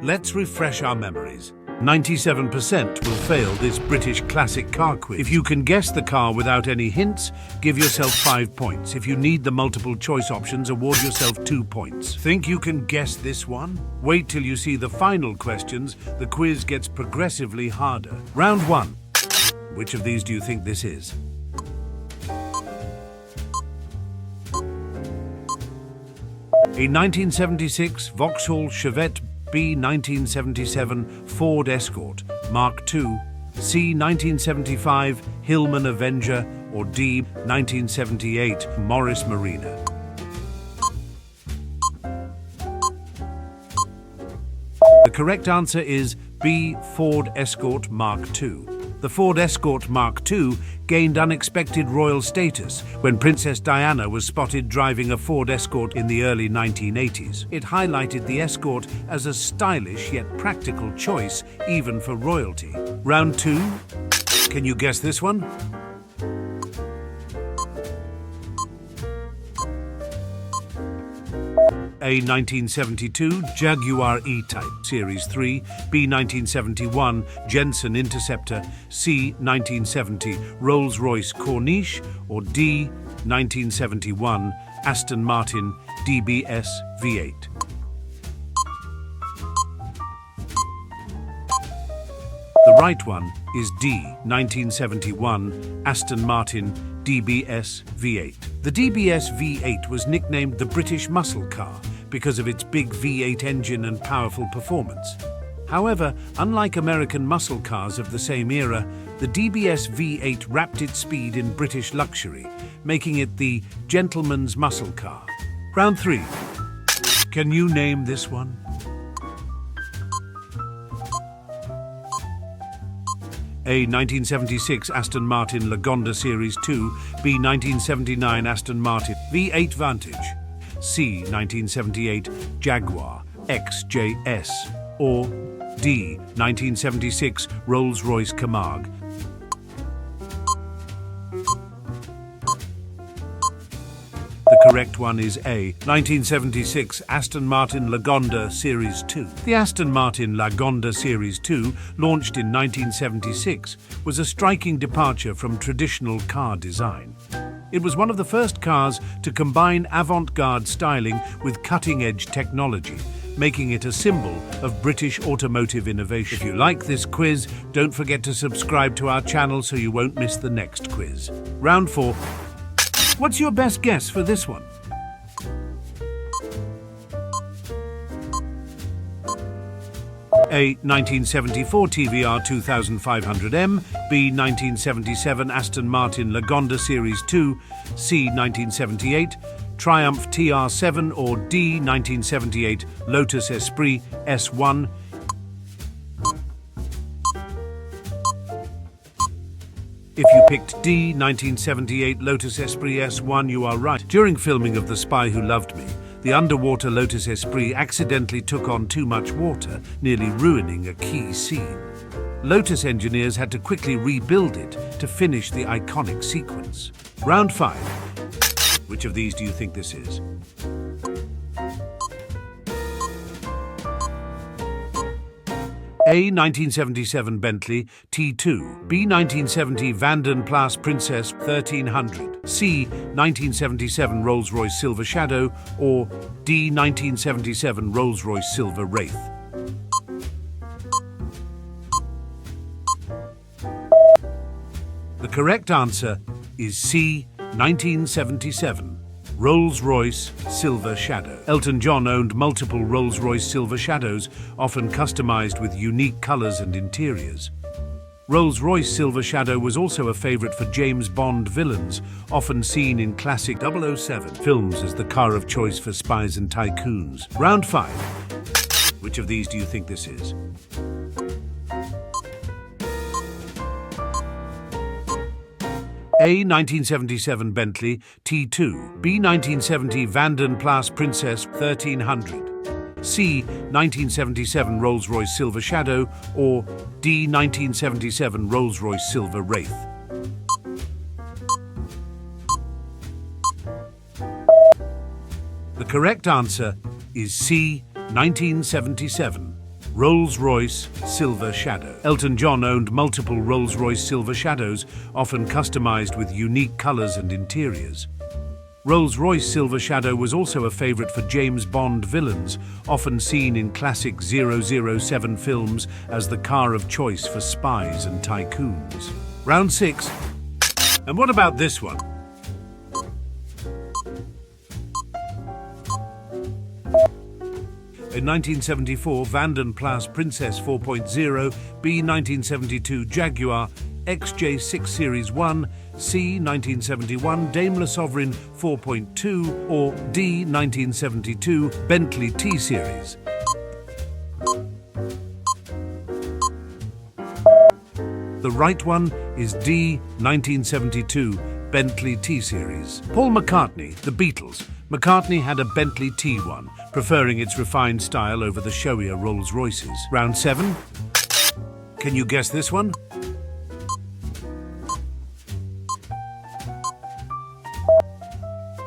Let's refresh our memories. 97% will fail this British classic car quiz. If you can guess the car without any hints, give yourself 5 points. If you need the multiple choice options, award yourself 2 points. Think you can guess this one? Wait till you see the final questions. The quiz gets progressively harder. Round 1. Which of these do you think this is? A 1976 Vauxhall Chevette, B 1977 Ford Escort, Mark II, C 1975 Hillman Avenger, or D 1978 Morris Marina. The correct answer is B Ford Escort Mark II. The Ford Escort Mark II gained unexpected royal status when Princess Diana was spotted driving a Ford Escort in the early 1980s. It highlighted the Escort as a stylish yet practical choice, even for royalty. Round 2. Can you guess this one? A 1972 Jaguar E-Type, Series 3, B 1971 Jensen Interceptor, C 1970 Rolls-Royce Corniche, or D 1971 Aston Martin DBS V8. The right one is D 1971 Aston Martin DBS V8. The DBS V8 was nicknamed the British muscle car because of its big V8 engine and powerful performance. However, unlike American muscle cars of the same era, the DBS V8 wrapped its speed in British luxury, making it the gentleman's muscle car. Round 3. Can you name this one? A 1976 Aston Martin Lagonda Series 2, B 1979 Aston Martin V8 Vantage, C 1978 Jaguar XJS, or D 1976 Rolls-Royce Camargue. The correct one is A 1976 Aston Martin Lagonda Series 2. The Aston Martin Lagonda Series 2, launched in 1976, was a striking departure from traditional car design. It was one of the first cars to combine avant-garde styling with cutting-edge technology, making it a symbol of British automotive innovation. If you like this quiz, don't forget to subscribe to our channel so you won't miss the next quiz. Round 4. What's your best guess for this one? A 1974 TVR 2500M, B 1977 Aston Martin Lagonda Series 2, C 1978 Triumph TR7, or D 1978 Lotus Esprit S1. If you picked D 1978 Lotus Esprit S1, you are right. During filming of The Spy Who Loved Me, the underwater Lotus Esprit accidentally took on too much water, nearly ruining a key scene. Lotus engineers had to quickly rebuild it to finish the iconic sequence. Round 5. Which of these do you think this is? A 1977 Bentley T2, B 1970 Vanden Plas Princess 1300, C 1977 Rolls-Royce Silver Shadow, or D 1977 Rolls-Royce Silver Wraith. The correct answer is C 1977 Rolls-Royce Silver Shadow. Elton John owned multiple Rolls-Royce Silver Shadows, often customized with unique colors and interiors. Rolls-Royce Silver Shadow was also a favorite for James Bond villains, often seen in classic 007 films as the car of choice for spies and tycoons. Round 5. Which of these do you think this is? A 1977 Bentley T2, B 1970 Vanden Plas Princess 1300, C 1977 Rolls-Royce Silver Shadow, or D 1977 Rolls-Royce Silver Wraith. The correct answer is C 1977 Rolls-Royce Silver Shadow. Elton John owned multiple Rolls-Royce Silver Shadows, often customized with unique colors and interiors. Rolls-Royce Silver Shadow was also a favorite for James Bond villains, often seen in classic 007 films as the car of choice for spies and tycoons. Round 6. And what about this one? In 1974, Vanden Plas Princess 4.0, B 1972 Jaguar XJ6 Series 1, C 1971 Daimler Sovereign 4.2, or D 1972 Bentley T Series. The right one is D 1972 Bentley T Series. Paul McCartney, The Beatles. McCartney had a Bentley T1, preferring its refined style over the showier Rolls-Royces. Round 7. Can you guess this one?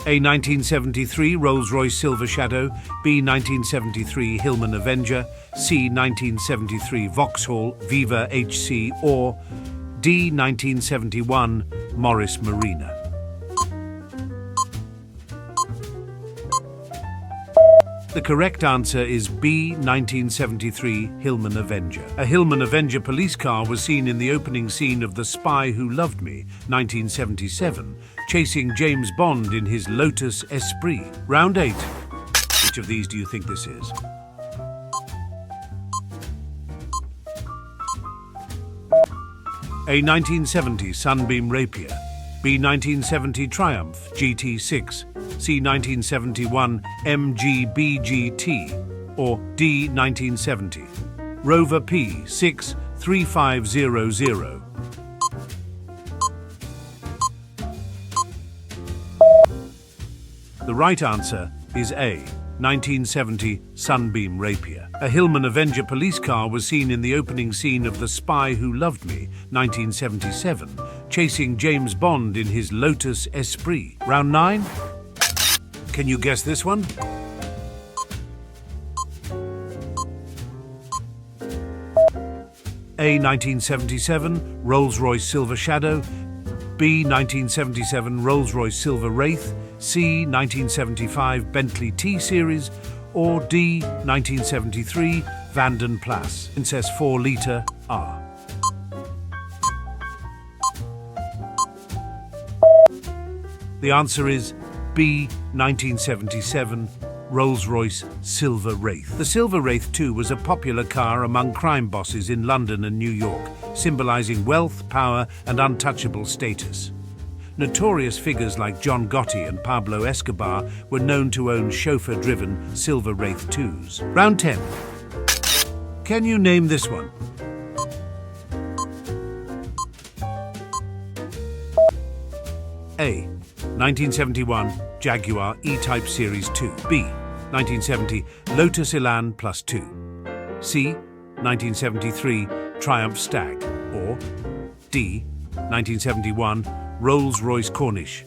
A 1973 Rolls-Royce Silver Shadow, B 1973 Hillman Avenger, C 1973 Vauxhall Viva HC, or D 1971 Morris Marina. The correct answer is B 1973 Hillman Avenger. A Hillman Avenger police car was seen in the opening scene of The Spy Who Loved Me, 1977, chasing James Bond in his Lotus Esprit. Round 8. Which of these do you think this is? A 1970 Sunbeam Rapier, B 1970 Triumph GT6, C 1971 MG-BGT, or D 1970 Rover P6 3500. The right answer is A 1970 Sunbeam Rapier. A Hillman Avenger police car was seen in the opening scene of The Spy Who Loved Me, 1977, chasing James Bond in his Lotus Esprit. Round 9. Can you guess this one? A 1977 Rolls-Royce Silver Shadow, B 1977 Rolls-Royce Silver Wraith, C 1975 Bentley T Series, or D 1973 Vanden Plas Princess 4-litre R. The answer is B 1977 Rolls-Royce Silver Wraith. The Silver Wraith 2 was a popular car among crime bosses in London and New York, symbolizing wealth, power, and untouchable status. Notorious figures like John Gotti and Pablo Escobar were known to own chauffeur-driven Silver Wraith 2s. Round 10. Can you name this one? A 1971 Jaguar E-Type Series 2, B 1970 Lotus Elan Plus 2, C 1973 Triumph Stag, or D 1971 Rolls-Royce Corniche.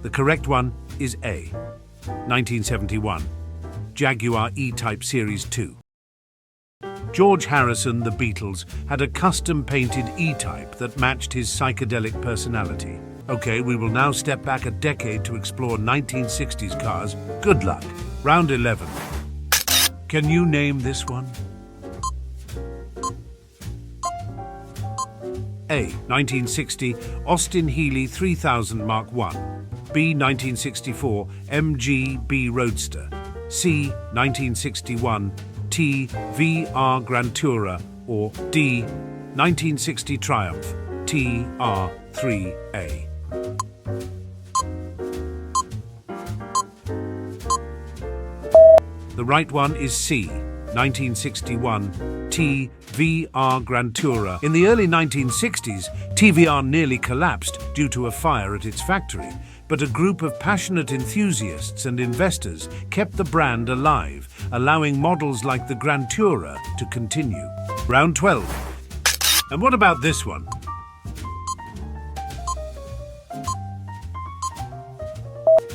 The correct one is A 1971 Jaguar E-Type Series 2. George Harrison, The Beatles, had a custom-painted E-Type that matched his psychedelic personality. Okay, we will now step back a decade to explore 1960s cars. Good luck. Round 11. Can you name this one? A 1960 Austin Healey 3000 Mark I, B 1964 MG B Roadster, C 1961 T VR Grand Tourer, or D 1960 Triumph TR3A. The right one is C 1961 TVR Grand Tourer. In the early 1960s, TVR nearly collapsed due to a fire at its factory, but a group of passionate enthusiasts and investors kept the brand alive, allowing models like the Grand Tourer to continue. Round 12. And what about this one?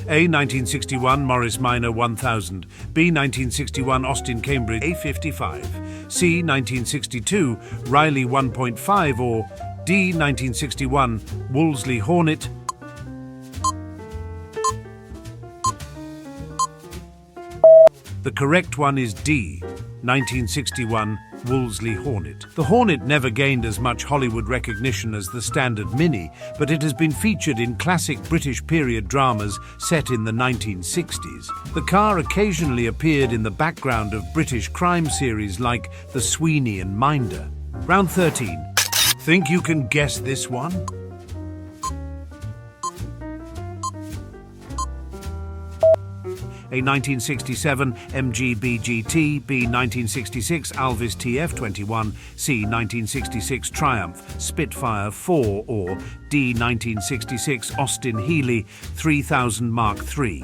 A. 1961 Morris Minor 1000, B. 1961 Austin Cambridge A55, C. 1962 Riley 1.5, or D. 1961 Wolseley Hornet. The correct one is D. 1961 Wolseley Hornet. The Hornet never gained as much Hollywood recognition as the standard Mini, but it has been featured in classic British period dramas set in the 1960s. The car occasionally appeared in the background of British crime series like The Sweeney and Minder. Round 13. Think you can guess this one? A. 1967 MG BGT, B. 1966 Alvis TF21, C. 1966 Triumph Spitfire 4, or D. 1966 Austin Healey 3000 Mark III.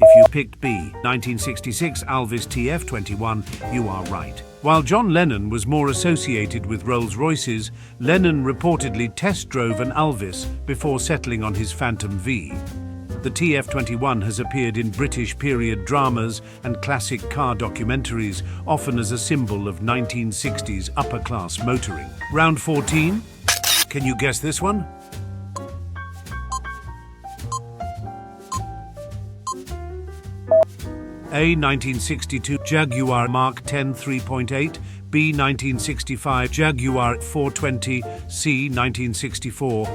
If you picked B. 1966 Alvis TF21, you are right. While John Lennon was more associated with Rolls-Royces, Lennon reportedly test drove an Alvis before settling on his Phantom V. The TF21 has appeared in British period dramas and classic car documentaries, often as a symbol of 1960s upper-class motoring. Round 14. Can you guess this one? A. 1962 Jaguar Mark 10 3.8, B. 1965 Jaguar 420, C. 1964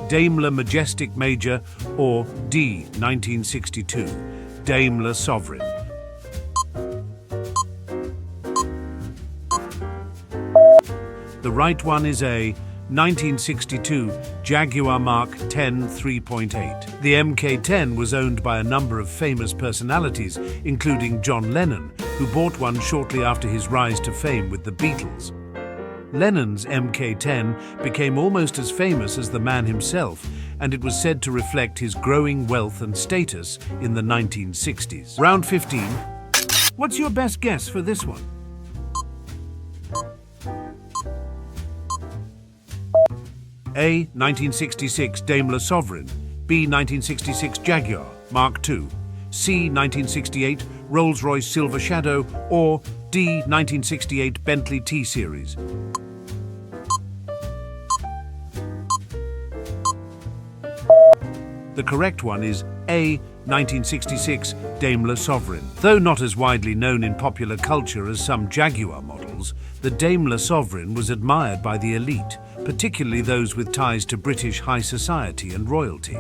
Daimler Majestic Major, or D. 1962 Daimler Sovereign. The right one is A. 1962 Jaguar Mark 10 3.8. The Mk10 was owned by a number of famous personalities, including John Lennon, who bought one shortly after his rise to fame with the Beatles. Lennon's Mk10 became almost as famous as the man himself, and it was said to reflect his growing wealth and status in the 1960s. Round 15. What's your best guess for this one? A. 1966 Daimler Sovereign, B. 1966 Jaguar Mark II, C. 1968 Rolls-Royce Silver Shadow, or D. 1968 Bentley T-Series. The correct one is A. 1966 Daimler Sovereign. Though not as widely known in popular culture as some Jaguar models, the Daimler Sovereign was admired by the elite, particularly those with ties to British high society and royalty.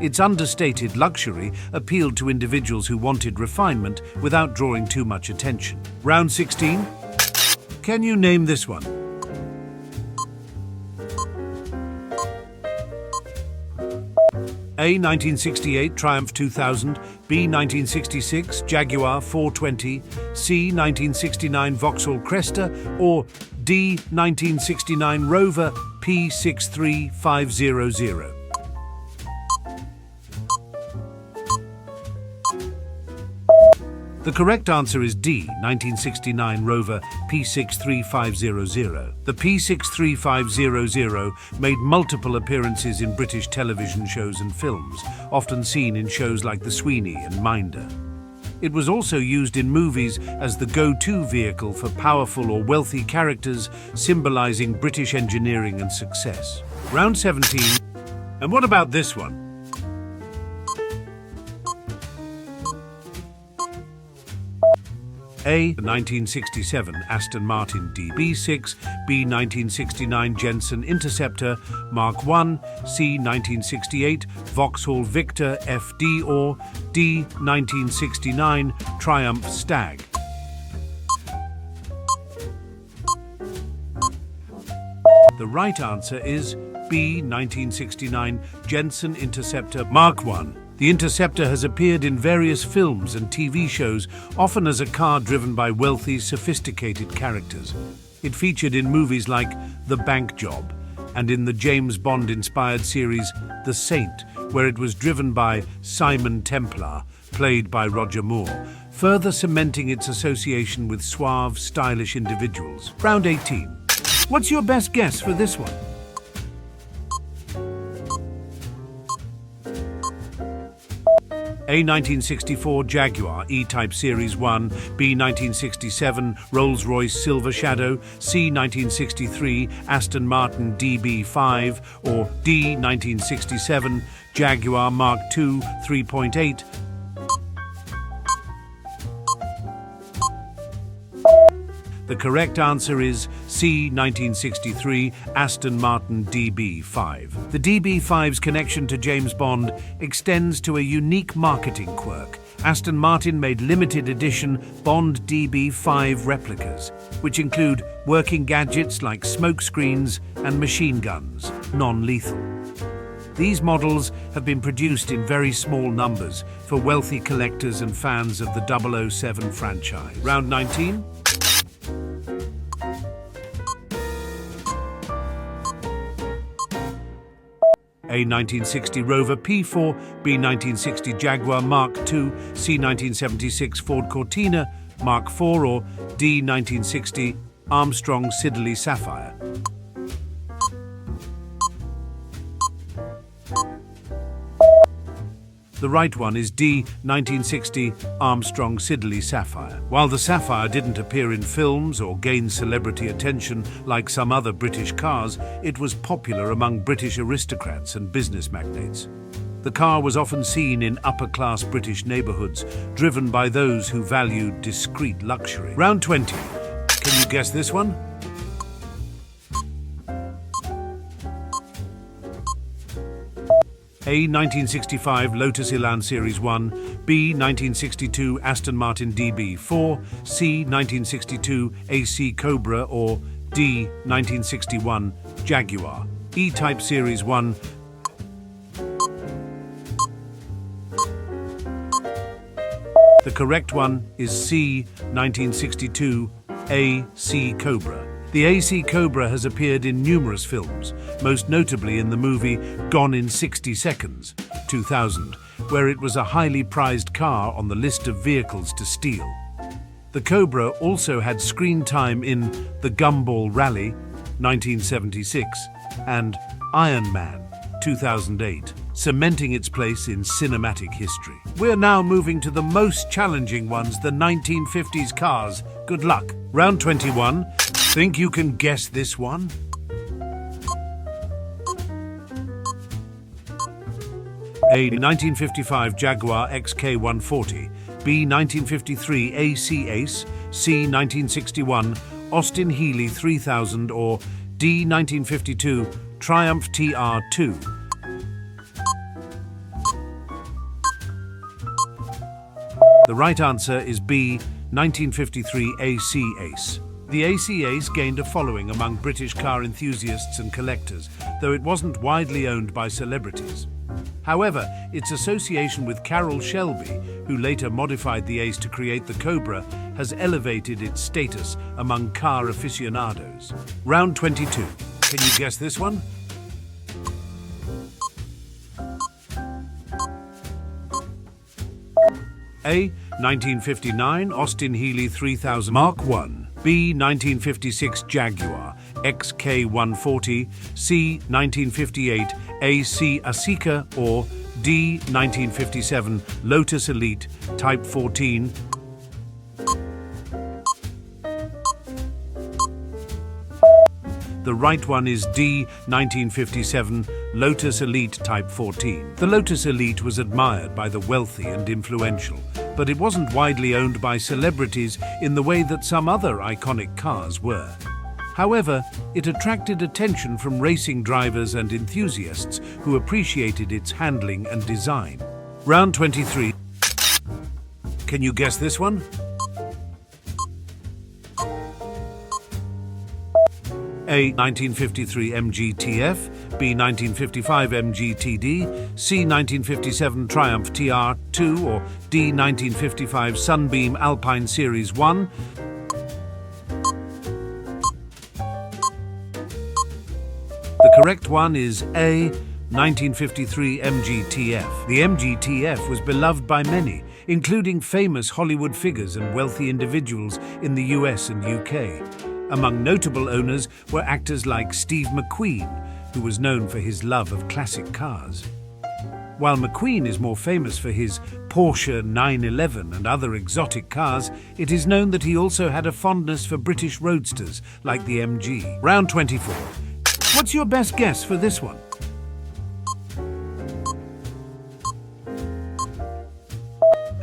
Its understated luxury appealed to individuals who wanted refinement without drawing too much attention. Round 16. Can you name this one? A. 1968 Triumph 2000, B. 1966 Jaguar 420, C. 1969 Vauxhall Cresta, or D. 1969 Rover P63500. The correct answer is D. 1969 Rover P63500. The P63500 made multiple appearances in British television shows and films, often seen in shows like The Sweeney and Minder. It was also used in movies as the go-to vehicle for powerful or wealthy characters, symbolizing British engineering and success. Round 17. And what about this one? A. 1967 Aston Martin DB6, B. 1969 Jensen Interceptor Mark I, C. 1968 Vauxhall Victor FD, or D. 1969 Triumph Stag. The right answer is B. 1969 Jensen Interceptor Mark I. The Interceptor has appeared in various films and TV shows, often as a car driven by wealthy, sophisticated characters. It featured in movies like The Bank Job and in the James Bond-inspired series The Saint, where it was driven by Simon Templar, played by Roger Moore, further cementing its association with suave, stylish individuals. Round 18. What's your best guess for this one? A. 1964 Jaguar E-Type Series 1, B. 1967 Rolls-Royce Silver Shadow, C. 1963 Aston Martin DB5, or D. 1967 Jaguar Mark II 3.8. The correct answer is C. 1963 Aston Martin DB5. The DB5's connection to James Bond extends to a unique marketing quirk. Aston Martin made limited edition Bond DB5 replicas, which include working gadgets like smoke screens and machine guns, non-lethal. These models have been produced in very small numbers for wealthy collectors and fans of the 007 franchise. Round 19. A. 1960 Rover P4, B. 1960 Jaguar Mark II, C. 1976 Ford Cortina Mark IV, or D. 1960 Armstrong Siddeley Sapphire. The right one is D. 1960 Armstrong Siddeley Sapphire. While the Sapphire didn't appear in films or gain celebrity attention like some other British cars, it was popular among British aristocrats and business magnates. The car was often seen in upper-class British neighbourhoods, driven by those who valued discreet luxury. Round 20. Can you guess this one? A. 1965 Lotus Elan Series 1, B. 1962 Aston Martin DB4, C. 1962 AC Cobra, or D. 1961 Jaguar E-Type Series 1. The correct one is C. 1962 AC Cobra. The AC Cobra has appeared in numerous films, most notably in the movie Gone in 60 Seconds, 2000, where it was a highly prized car on the list of vehicles to steal. The Cobra also had screen time in The Gumball Rally, 1976, and Iron Man, 2008, cementing its place in cinematic history. We're now moving to the most challenging ones, the 1950s cars. Good luck. Round 21. Think you can guess this one? A. 1955 Jaguar XK140, B. 1953 AC Ace, C. 1961 Austin Healey 3000, or D. 1952 Triumph TR2. The right answer is B. 1953 AC Ace. The AC Ace gained a following among British car enthusiasts and collectors, though it wasn't widely owned by celebrities. However, its association with Carroll Shelby, who later modified the Ace to create the Cobra, has elevated its status among car aficionados. Round 22. Can you guess this one? A. 1959 Austin Healey 3000 Mark I, B. 1956 Jaguar XK140, C. 1958 AC Asika, or D. 1957 Lotus Elite Type 14. The right one is D. 1957 Lotus Elite Type 14. The Lotus Elite was admired by the wealthy and influential, but it wasn't widely owned by celebrities in the way that some other iconic cars were. However, it attracted attention from racing drivers and enthusiasts who appreciated its handling and design. Round 23. Can you guess this one? A. 1953 MGTF, B. 1955 MGTD, C. 1957 Triumph TR2, or D. 1955 Sunbeam Alpine Series 1. The correct one is A. 1953 MGTF. The MGTF was beloved by many, including famous Hollywood figures and wealthy individuals in the US and UK. Among notable owners were actors like Steve McQueen, who was known for his love of classic cars. While McQueen is more famous for his Porsche 911 and other exotic cars, it is known that he also had a fondness for British roadsters like the MG. Round 24. What's your best guess for this one?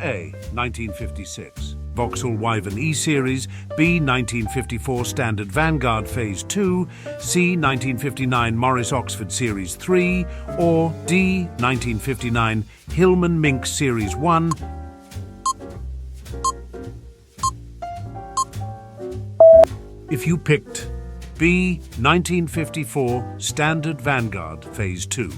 A. 1956. Vauxhall Wyvern E-Series, B. 1954 Standard Vanguard Phase 2, C. 1959 Morris Oxford Series 3, or D. 1959 Hillman Minx Series 1. If you picked B. 1954 Standard Vanguard Phase 2,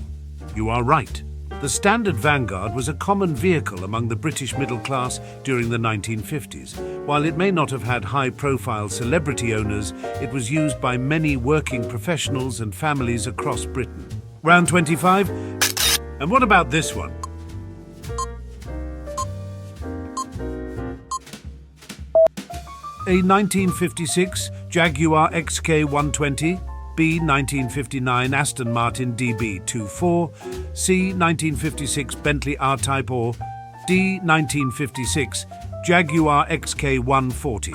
you are right. The Standard Vanguard was a common vehicle among the British middle class during the 1950s. While it may not have had high-profile celebrity owners, it was used by many working professionals and families across Britain. Round 25. And what about this one? A 1956 Jaguar XK120, B. 1959 Aston Martin DB24, C. 1956 Bentley R-Type, or D. 1956 Jaguar XK140.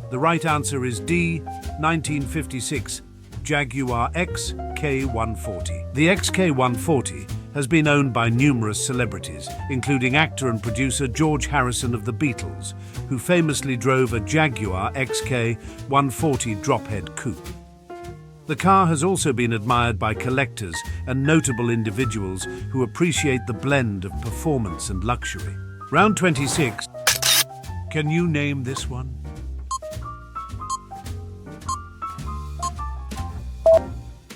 The right answer is D. 1956 Jaguar XK140. The XK140 has been owned by numerous celebrities, including actor and producer George Harrison of the Beatles, who famously drove a Jaguar XK140 drophead coupe. The car has also been admired by collectors and notable individuals who appreciate the blend of performance and luxury. Round 26. Can you name this one?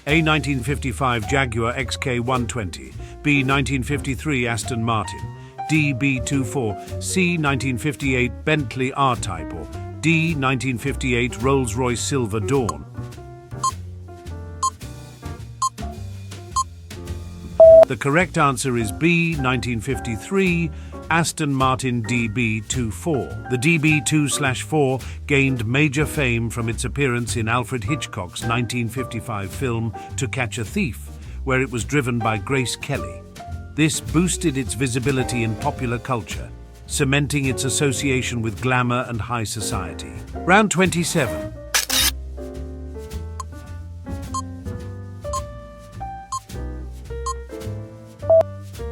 A. 1955 Jaguar XK120, B. 1953 Aston Martin, D. B24, C. 1958 Bentley R-Type, or D. 1958 Rolls-Royce Silver Dawn. The correct answer is B. 1953 Aston Martin DB24. The DB2/4 gained major fame from its appearance in Alfred Hitchcock's 1955 film To Catch a Thief, where it was driven by Grace Kelly. This boosted its visibility in popular culture, cementing its association with glamour and high society. Round 27.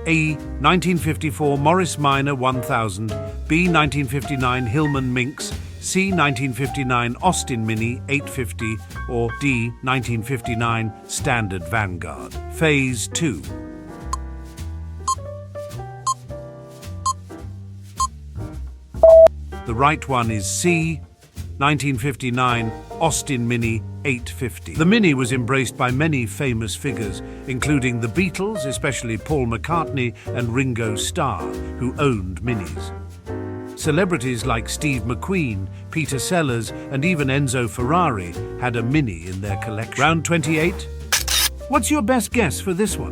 A. 1954 Morris Minor 1000, B. 1959 Hillman Minx, C. 1959 Austin Mini 850, or D. 1959 Standard Vanguard. Phase 2. The right one is C. 1959 Austin Mini 850. The Mini was embraced by many famous figures, including the Beatles, especially Paul McCartney and Ringo Starr, who owned Minis. Celebrities like Steve McQueen, Peter Sellers, and even Enzo Ferrari had a Mini in their collection. Round 28. What's your best guess for this one?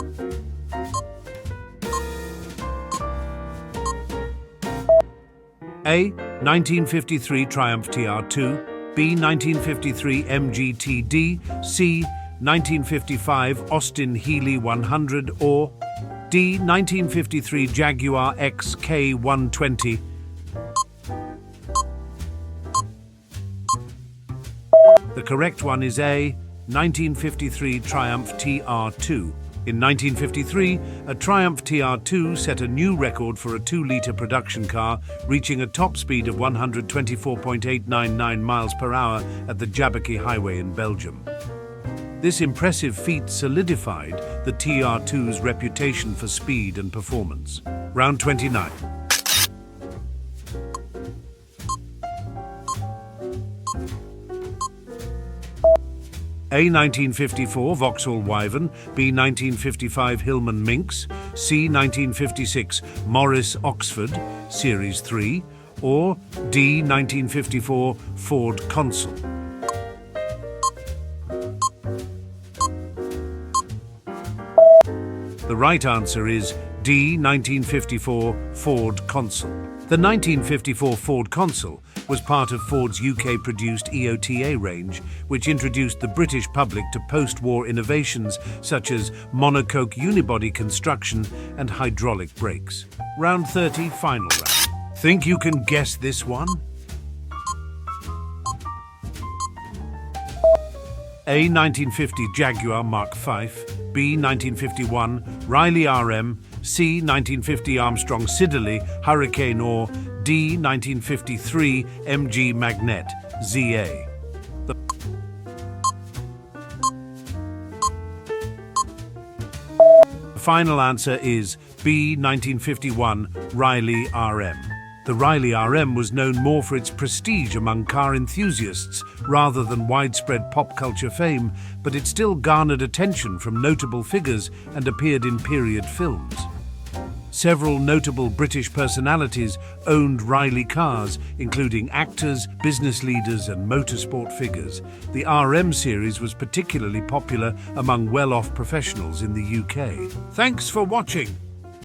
A. 1953 Triumph TR2, B. 1953 MGTD, C. 1955 Austin Healey 100, or D. 1953 Jaguar XK120. The correct one is A. 1953 Triumph TR2. In 1953, a Triumph TR2 set a new record for a 2-litre production car, reaching a top speed of 124.899 miles per hour at the Jabberkie Highway in Belgium. This impressive feat solidified the TR2's reputation for speed and performance. Round 29. A. 1954 Vauxhall Wyvern, B. 1955 Hillman Minx, C. 1956 Morris Oxford Series 3, or D. 1954 Ford Consul. The right answer is D. 1954 Ford Consul. The 1954 Ford Consul was part of Ford's UK-produced EOTA range, which introduced the British public to post-war innovations such as monocoque unibody construction and hydraulic brakes. Round 30, final round. Think you can guess this one? A. 1950 Jaguar Mark V, B. 1951 Riley RM, C. 1950 Armstrong Siddeley Hurricane, or D. 1953 MG Magnet ZA. The final answer is B. 1951 Riley RM. The Riley RM was known more for its prestige among car enthusiasts rather than widespread pop culture fame, but it still garnered attention from notable figures and appeared in period films. Several notable British personalities owned Riley cars, including actors, business leaders, and motorsport figures. The RM series was particularly popular among well-off professionals in the UK. Thanks for watching.